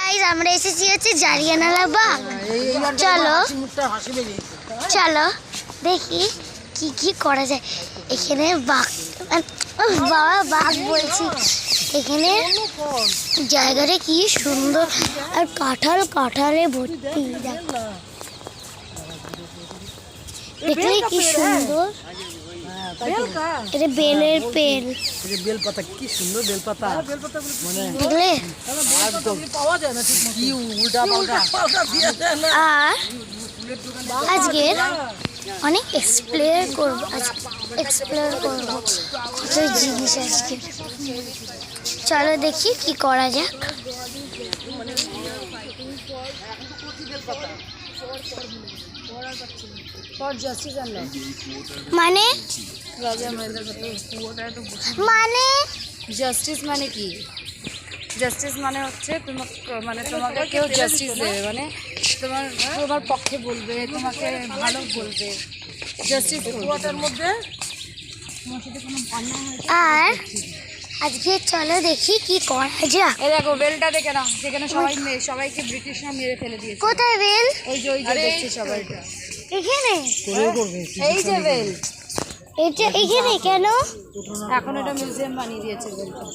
Guys আমরা এসেছি হচ্ছে জালিয়ানওয়ালা বাগ। চলো চলো দেখি কি কি করা যায় এখানে। বাঘ বাবা বাঘ বলছি, এখানে জায়গাটা কি সুন্দর আর কাঁঠালে ভর্তি। দেখলে কি সুন্দর, এটা বেলের পেল, বেলপাতা কি সুন্দর বেলপাতা দেখলে। আর আজকের অনেক এক্সপ্লোর করবো, কত জিনিস আজকে। চলো দেখি কি করা যাক। মানে জাস্টিস মানে কি? জাস্টিস মানে হচ্ছে তোমাকে কেউ জাস্টিস দেবে, মানে তোমার পক্ষে বলবে, তোমাকে ভালো বলবে। জাস্টিস কোয়াটার মধ্যে আর আজকে চলো দেখি কি করা যাক। এই দেখো বেলটা দেখে নাও, যেখানে সবাইকে ব্রিটিশরা মেরে ফেলে দিয়েছে। কোথায় বেল? ওই যে দেখছি সবাইটা এখানে। এই যে বেল, এটা এখানে কেন? এখন এটা মিউজিয়াম বানিয়ে দিয়েছে বেলটা।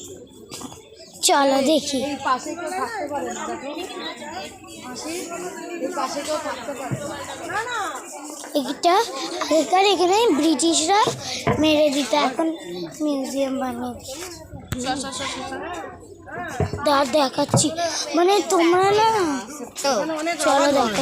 চলো দেখি। এই পাশে কেউ থাকতে পারে না, দেখো এই পাশে কেউ থাকতে পারে না। এটা আগেকার এখানে ব্রিটিশরা মেরে দিত, এখন মিউজিয়াম বানিয়ে দেখাচ্ছি। মানে তোমরা না, চলো দেখো।